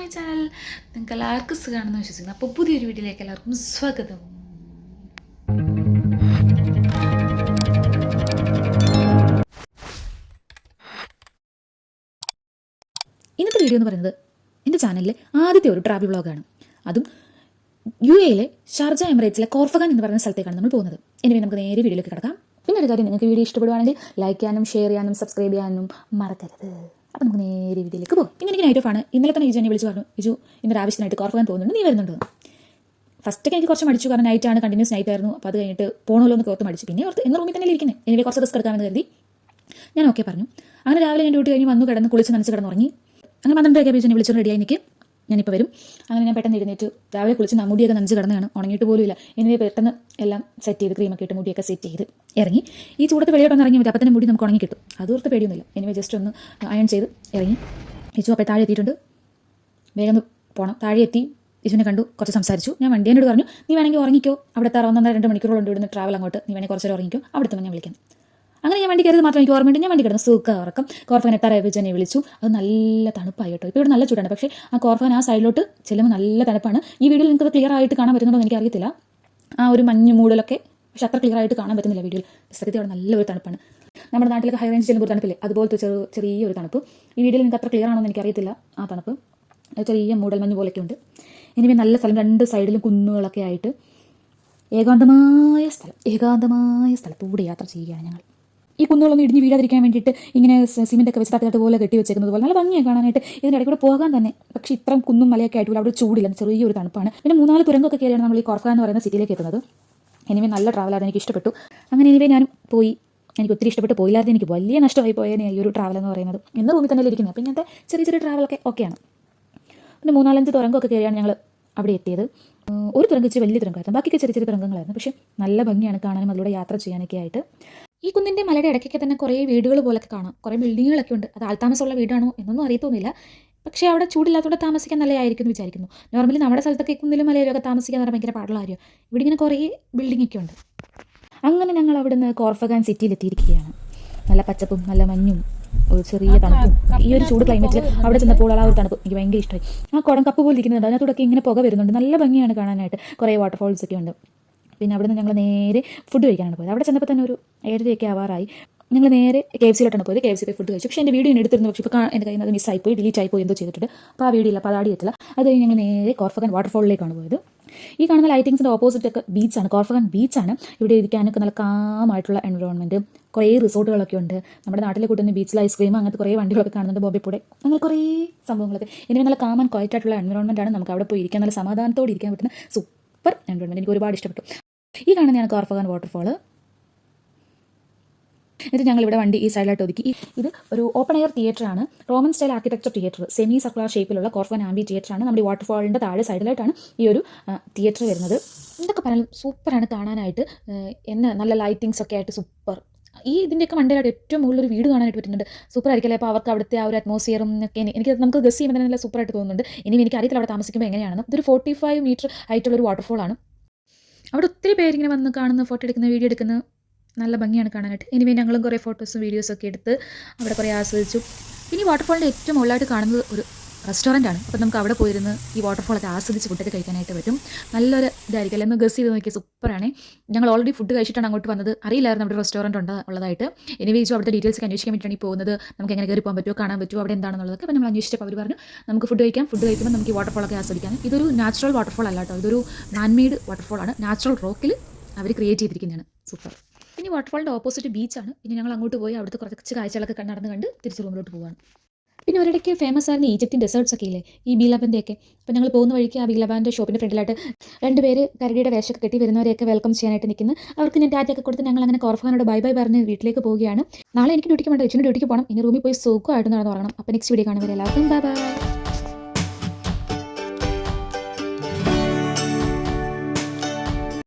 My channel. നിങ്ങൾക്ക് എല്ലാവർക്കും സുഖമാണെന്ന് വിശ്വസിക്കുന്നു. അപ്പോൾ പുതിയൊരു വീഡിയോയിലേക്ക് എല്ലാവർക്കും സ്വാഗതം. ഇന്നത്തെ വീഡിയോ എന്ന് പറയുന്നത് എൻ്റെ ചാനലിലെ ആദ്യത്തെ ഒരു ട്രാവൽ വ്ളോഗാണ്. അതും UAE ഷാർജ എമിറേറ്റ്സിലെ കോർഫഗാൻ എന്ന് പറയുന്ന സ്ഥലത്തേക്കാണ് നമ്മൾ പോകുന്നത്. ഇനി നമുക്ക് നേരെ വീഡിയോയിലേക്ക് കിടക്കാം. പിന്നെ ഒരു കാര്യം, നിങ്ങൾക്ക് വീഡിയോ ഇഷ്ടപ്പെടുവാണെങ്കിൽ ലൈക്ക് ചെയ്യാനും ഷെയർ ചെയ്യാനും സബ്സ്ക്രൈബ് ചെയ്യാനും മറക്കരുത്. അപ്പോൾ നമുക്ക് നേരെ വീഡിയോയിലേക്ക് പോകും. പിന്നെ എനിക്ക് നൈറ്റ് ഓഫ് ആണ്. ഇന്നലെ തന്നെ എന്നെ വിളിച്ച് പറഞ്ഞു, ഇജു ഇന്നൊരു ആവശ്യത്തിനായിട്ട് കോർഫഗാൻ പോകുന്നുണ്ട്, നീ വരുന്നുണ്ടോ? ഫസ്റ്റൊക്കെ എനിക്ക് കുറച്ച് മടിച്ചു, കാരണം നൈറ്റാണ്, കണ്ടിന്യൂസ് നൈറ്റ് ആയിരുന്നു. അപ്പോൾ അത് കഴിഞ്ഞിട്ട് പോകണമല്ലോ എന്ന് ഓർത്ത് മടിച്ചു. പിന്നെ ഓർത്ത് എന്ന് റൂമിൽ തന്നെ ഇരിക്കുന്നത്, എനിക്ക് കുറച്ച് റിസ്ക് എടുക്കാമെന്ന് കരുതി ഞാൻ ഓക്കെ പറഞ്ഞു. അങ്ങനെ രാവിലെ ഞാൻ ഡ്യൂട്ടി കഴിഞ്ഞ് വന്നു, കിടന്ന് കുളിച്ച് നനച്ച് കിടന്നുറങ്ങി. അങ്ങനെ 12 എന്നെ വിളിച്ചൊന്ന് റെഡിയായി എനിക്ക്, ഞാനിപ്പോൾ വരും. അങ്ങനെ ഞാൻ പെട്ടെന്ന് എഴുന്നേറ്റ് രാവിലെ കുളിച്ച് മുടിയൊക്കെ നനച്ച് കിടന്നാണ്, ഉണങ്ങിയിട്ട് പോലും ഇല്ല. എന്നിവ പെട്ടെന്ന് എല്ലാം സെറ്റ് ചെയ്ത് ക്രീമൊക്കെ ഇട്ട് മുടിയൊക്കെ സെറ്റ് ചെയ്ത് ഇറങ്ങി. ഈ ചൂടത്ത് വെളിയോട്ടൊന്ന് ഇറങ്ങി മതി, അപ്പം തന്നെ മുടി നമുക്ക് ഉണങ്ങി കിട്ടും. അതോർത്ത് പേടിയൊന്നുമില്ല. എനിവേ ജസ്റ്റ് ഒന്ന് അയൺ ചെയ്ത് ഇറങ്ങി. ഇച്ചു അപ്പോൾ താഴെ എത്തിയിട്ടുണ്ട്, വേഗം പോകണം. താഴെ എത്തി ഇച്ചുവിനെ കണ്ടു, കുറച്ച് സംസാരിച്ചു. ഞാൻ വണ്ടിയോട് പറഞ്ഞു, നീ വേണമെങ്കിൽ ഉറങ്ങിക്കോ, അവിടെ 1.5-2 മണിക്കൂറുണ്ട് ഇവിടുന്ന് ട്രാവൽ അങ്ങോട്ട്, നീ വേണമെങ്കിൽ കുറച്ച് നേരം ഉറങ്ങിക്കോ, അവിടുത്തെ ഞാൻ വിളിക്കാം. അങ്ങനെ ഞാൻ വണ്ടി കയറിയത് മാത്രം എനിക്ക് ഓർമ്മയുണ്ട്. ഞാൻ വണ്ടി കിടന്നു സുഖ ഉറക്കം. കോർഫഗാൻ എത്താറായപ്പോൾ എന്നെ വിളിച്ചു. അത് നല്ല തണുപ്പായി കേട്ടോ. ഇപ്പോൾ ഇവിടെ നല്ല ചൂടാണ്, പക്ഷേ ആ കോർഫഗാൻ ആ സൈഡിലോട്ട് ചെല്ലുമ്പോൾ നല്ല തണുപ്പാണ്. ഈ വീഡിയോയിൽ നിങ്ങൾക്ക് ക്ലിയർ ആയിട്ട് കാണാൻ പറ്റുന്നുണ്ടോ എന്ന് എനിക്കറിയത്തില്ല, ആ ഒരു മഞ്ഞ് മൂടലൊക്കെ, പക്ഷേ അത്ര ക്ലിയർ ആയിട്ട് കാണാൻ പറ്റുന്നില്ല വീഡിയോയിൽ. സത്യത്തിൽ അവിടെ നല്ലൊരു തണുപ്പാണ്. നമ്മുടെ നാട്ടിലൊക്കെ ഹൈ റേഞ്ച് ചെല്ലുമ്പോൾ തണുപ്പില്ലേ, അതുപോലത്തെ ചെറിയൊരു തണുപ്പ്. ഈ വീഡിയോയിൽ നിങ്ങൾക്ക് അത്ര ക്ലിയർ ആണോ എന്ന് എനിക്കറിയത്തില്ല. ആ തണുപ്പ് ചെറിയ മൂടൽ മഞ്ഞ് പോലെയൊക്കെ ഉണ്ട്. ഇനി നല്ല സ്ഥലം, 2 സൈഡിലും കുന്നുകളൊക്കെ ആയിട്ട് ഏകാന്തമായ സ്ഥലത്തൂടെ യാത്ര ചെയ്യുകയാണ് ഞങ്ങൾ. ഈ കുന്നുകളൊന്നും ഇടിഞ്ഞ് വീഴാതിരിക്കാൻ വേണ്ടിയിട്ട് ഇങ്ങനെ സിമെൻ്റൊക്കെ വെച്ച് തട്ട് പോലെ കെട്ടി വെച്ചേക്കുന്നത് പോലെ നല്ല ഭംഗിയാണ് കാണാനായിട്ട്. ഇതിൻ്റെ ഇടയ്ക്കൂടെ പോകാൻ തന്നെ. പക്ഷേ ഇത്രയും കുന്നും മലയൊക്കെ ആയിട്ട് അവിടെ ചൂടില്ല, ചെറിയൊരു തണുപ്പാണ്. പിന്നെ 3-4 തുരങ്കമൊക്കെ കയറിയാണ് നമ്മൾ ഈ കോർഫഗാൻ എന്ന് പറയുന്ന സിറ്റിയിലേക്ക് എത്തുന്നത്. എനിവേ നല്ല ട്രാവലാണ്, എനിക്ക് ഇഷ്ടപ്പെട്ടു. അങ്ങനെ എനിവേ ഞാൻ പോയി. എനിക്ക് ഒത്തിരി ഇഷ്ടപ്പെട്ട് പോയില്ലാതെ എനിക്ക് വലിയ നഷ്ടമായി പോയേനെ ഈ ഒരു ട്രാവൽ എന്ന് പറയുന്നത്. ഇന്ന് റൂമിൽ തന്നെ ഇരിക്കുന്നത്. അപ്പോൾ ഇങ്ങനത്തെ ചെറിയ ട്രാവലൊക്കെ ഓക്കെയാണ്. പിന്നെ 3-4 തുരങ്കമൊക്കെ കയറിയാണ് ഞങ്ങൾ അവിടെ എത്തിയത്. ഒരു തുരങ്കം ഇച്ചിരി വലിയ തുരങ്കമായിരുന്നു, ബാക്കിയൊക്കെ ചെറിയ തുരങ്കങ്ങളായിരുന്നു. പക്ഷേ നല്ല ഭംഗിയാണ് കാണാനും അതിലൂടെ യാത്ര ചെയ്യാനൊക്കെ ആയിട്ട്. ഈ കുന്നിൻ്റെ മലയുടെ ഇടയ്ക്കൊക്കെ തന്നെ കുറേ വീടുകൾ പോലൊക്കെ കാണാം, കുറേ ബിൽഡിങ്ങുകളൊക്കെ ഉണ്ട്. അത് ആൾത്താമസമുള്ള വീടാണോ എന്നൊന്നും അറിയത്തൊന്നുമില്ല. പക്ഷേ അവിടെ ചൂടില്ലാത്തതുകൊണ്ട് താമസിക്കാൻ നല്ലതായിരിക്കും എന്ന് വിചാരിക്കുന്നു. നോർമലി നമ്മുടെ സ്ഥലത്തൊക്കെ കുന്നിലും മലയിലൊക്കെ താമസിക്കാൻ പറഞ്ഞാൽ ഭയങ്കര പാടുള്ള കാര്യം. ഇവിടെ ഇങ്ങനെ കുറേ ബിൽഡിങ്ങൊക്കെ ഉണ്ട്. അങ്ങനെ ഞങ്ങൾ അവിടുന്ന് കോർഫഗാൻ സിറ്റിയിലെത്തിയിരിക്കുകയാണ്. നല്ല പച്ചപ്പും നല്ല മഞ്ഞും ഒരു ചെറിയ തണുപ്പും. ഈ ഒരു ചൂട് ക്ലൈമറ്റിൽ അവിടെ ചെന്നപ്പോൾ ആ ഒരു തണുപ്പ് എനിക്ക് ഭയങ്കര ഇഷ്ടമായി. ആ കുടം കപ്പ് പോലെ ഇരിക്കുന്നുണ്ട്, അതിനകത്തൂടെ ഇങ്ങനെ പുക വരുന്നുണ്ട്, നല്ല ഭംഗിയാണ് കാണാനായിട്ട്. കുറേ വാട്ടർഫോൾസ് ഒക്കെ ഉണ്ട്. പിന്നെ അവിടെ നിന്ന് ഞങ്ങൾ നേരെ ഫുഡ് കഴിക്കാനാണ് പോയത്. അവിടെ ചെന്നപ്പോൾ തന്നെ ഒരു 7:30 ആവാറായി. ഞങ്ങൾ നേരെ KFCയിലോട്ടാണ് പോയത്. KFC പോയി ഫുഡ് കഴിച്ചു. പക്ഷേ എൻ്റെ വീഡിയോ എടുത്തിരുന്നു, പക്ഷേ ഇപ്പോൾ എൻ്റെ കയ്യിൽ നിന്ന് അത് മിസ്സായിപ്പോയി, ഡിലീറ്റ് ആയിപ്പോയി, എന്തോ ചെയ്തിട്ടുണ്ട്. അപ്പോൾ ആ വീഡിയോ ഇല്ല, അപ്പോൾ അത് ആടിയെത്തില്ല. അത് കഴിഞ്ഞ് ഞങ്ങൾ നേരെ കോർഫഗാൻ വാട്ടർഫോളിലേക്കാണ് പോയത്. ഈ കാണുന്ന ലൈറ്റിങ്സിൻ്റെ ഓപ്പോസിറ്റ് ഒക്കെ ബീച്ചാണ്, കോർഫഗാൻ ബീച്ചാണ്. ഇവിടെ ഇരിക്കാനൊക്കെ നല്ല കാമായിട്ടുള്ള എൻവയോൺമെൻറ്റ്, കുറേ റിസോർട്ടുകളൊക്കെ ഉണ്ട്. നമ്മുടെ നാട്ടിലെ കൂട്ടുന്ന ബീച്ചിൽ ഐസ്ക്രീം അങ്ങനത്തെ കുറേ വണ്ടികളൊക്കെ കാണുന്നുണ്ട്, ബോബിപ്പൂടെ, അങ്ങനെ കുറേ സംഭവങ്ങളൊക്കെ. ഇനി നല്ല കാം ആൻഡ് ക്വയറ്റ് ആയിട്ടുള്ള എൻവയോൺമെൻറ്റാണ്. നമുക്ക് അവിടെ പോയി ഇരിക്കാൻ, നല്ല സമാധാനത്തോടെ ഇരിക്കാൻ പറ്റുന്ന സൂപ്പർ എൻവയോൺമെൻറ്റ്. എനിക്ക് ഒരുപാട് ഇഷ്ടപ്പെട്ടു. ഈ കാണുന്നതാണ് കോർഫഗാൻ വാട്ടർഫോൾ. എന്നിട്ട് ഞങ്ങൾ ഇവിടെ വണ്ടി ഈ സൈഡിലായിട്ട് ഒതുക്കി. ഇത് ഒരു ഓപ്പൺ എയർ തിയേറ്ററാണ്, Roman style architecture theatre, semi circular ഷേപ്പിലുള്ള കോർഫഗാൻ ആംബി തിയേറ്ററാണ്. നമ്മുടെ വാട്ടർഫോളിൻ്റെ താഴെ സൈഡിലായിട്ടാണ് ഈ ഒരു തിയേറ്റർ വരുന്നത്. എന്തൊക്കെ പറഞ്ഞാലും സൂപ്പറാണ് കാണാനായിട്ട്. നല്ല ലൈറ്റിങ്സ് ഒക്കെ ആയിട്ട് സൂപ്പർ. ഈ ഇതിൻ്റെയൊക്കെ മണ്ടയിലായിട്ട് ഏറ്റവും മുകളിലൊരു വീട് കാണാനായിട്ട് പറ്റുന്നുണ്ട്. സൂപ്പർ ആയിരിക്കില്ലേ? അപ്പോൾ അവർക്ക് അവിടുത്തെ ആ ഒരു അറ്റ്മോസ്ഫിയറും ഒക്കെ എനിക്ക് നമുക്ക് ഗസ് ചെയ്യുമ്പോൾ തന്നെ നല്ല സൂപ്പറായിട്ട് തോന്നുന്നുണ്ട്. ഇനി എനിക്ക് അറിയത്തില്ല അവിടെ താമസിക്കുമ്പോൾ എങ്ങനെയാണെന്ന്. ഇതൊരു 45 മീറ്റർ ഹൈറ്റുള്ളൊരു വാട്ടർഫോളാണ്. അവിടെ ഒത്തിരി പേരിങ്ങനെ വന്ന് കാണുന്ന, ഫോട്ടോ എടുക്കുന്ന, വീഡിയോ എടുക്കുന്ന, നല്ല ഭംഗിയാണ് കാണാനായിട്ട്. ഇനിവേ ഞങ്ങളും കുറേ ഫോട്ടോസും വീഡിയോസൊക്കെ എടുത്ത് അവിടെ കുറേ ആസ്വദിച്ചു. പിന്നെ ഈ വാട്ടർഫോളിൻ്റെ ഏറ്റവും മുകളിലായിട്ട് കാണുന്നത് ഒരു റെസ്റ്റോറൻ്റാണ്. അപ്പോൾ നമുക്ക് അവിടെ പോയിരുന്ന് ഈ വാട്ടർഫോളൊക്കെ ആസ്വദിച്ച് ഫുഡൊക്കെ കഴിക്കാനായിട്ട് പറ്റും. നല്ലൊരു ഇതായിരിക്കും അല്ലേ? ഒന്ന് ഗസ് ചെയ്ത് നോക്കിയാൽ സൂപ്പറാണ്. ഞങ്ങൾ ഓൾറെഡി ഫുഡ് കഴിച്ചിട്ടാണ് അങ്ങോട്ട് വന്നത്, അറിയില്ലായിരുന്നു അവിടെ റെസ്റ്റോറൻറ്റ് ഉള്ളതായിട്ട്. എനിവേ ചോദിച്ചു അവിടുത്തെ ഡീറ്റെയിൽസ് അന്വേഷിക്കാൻ വേണ്ടിയിട്ടാണ് ഈ പോകുന്നത്. നമുക്ക് എങ്ങനെ കയറി പോകാൻ പറ്റുമോ, കാണാൻ പറ്റുമോ, അവിടെ എന്താണെന്നുള്ളതൊക്കെ. അപ്പോൾ നമ്മൾ അന്വേഷിച്ചപ്പോൾ അവർ പറഞ്ഞു നമുക്ക് ഫുഡ് കഴിക്കുമ്പോൾ നമുക്ക് ഈ വാട്ടർഫോളൊക്കെ ആസ്വദിക്കാം. ഇതൊരു നാച്ചുറൽ വാട്ടർഫോൾ അല്ല കേട്ടോ, ഇതൊരു മാൻമെയ്ഡ് വാട്ടർഫോളാണ്, നാച്ചുറൽ റോക്കിൽ അവർ ക്രിയേറ്റ് ചെയ്തിരിക്കുന്നതാണ്. സൂപ്പർ. പിന്നെ വാട്ടർഫോളിൻ്റെ ഓപ്പോസിറ്റ് ബീച്ചാണ്. പിന്നെ ഞങ്ങൾ അങ്ങോട്ട് പോയി അവിടുത്തെ കുറച്ച് കാഴ്ചകളൊക്കെ നടന്ന് കണ്ട് തിരിച്ച് റൂമിലോട്ട് പോവാണ്. പിന്നെ ഒരിടയ്ക്ക് ഫേമസ് ആയിരുന്ന ഈജിപ്തിൻ ഡെസേർട്സ് ഒക്കെ ഇല്ലേ, ഈ ബീലബൻ്റെ ഒക്കെ. അപ്പോൾ ഞങ്ങൾ പോകുന്ന വഴിക്ക് ആ ബീലബാൻ്റെ ഷോപ്പിൻ്റെ ഫ്രണ്ടിലായിട്ട് 2 പേര് കരടിയുടെ വേഷമൊക്കെ കെട്ടി വരുന്നവരെയൊക്കെ വെൽക്കം ചെയ്യാനായിട്ട് നിൽക്കുന്നു. അവർക്ക് ഞാൻ ടാറ്റയൊക്കെ കൊടുത്ത് ഞങ്ങൾ അങ്ങനെ കോർഫഗാനോട് ബൈ പറഞ്ഞ് വീട്ടിലേക്ക് പോവുകയാണ്. നാളെ എനിക്ക് ഡ്യൂട്ടിക്ക് വേണ്ട, ഡ്യൂട്ടിക്ക് പോകണം. ഇനി റൂമിൽ പോയി സുഖമായിട്ട് നടന്ന് ഉറങ്ങണം. അപ്പോൾ നെക്സ്റ്റ് വീഡിയോ കാണുമ്പോൾ എല്ലാവർക്കും ബൈ.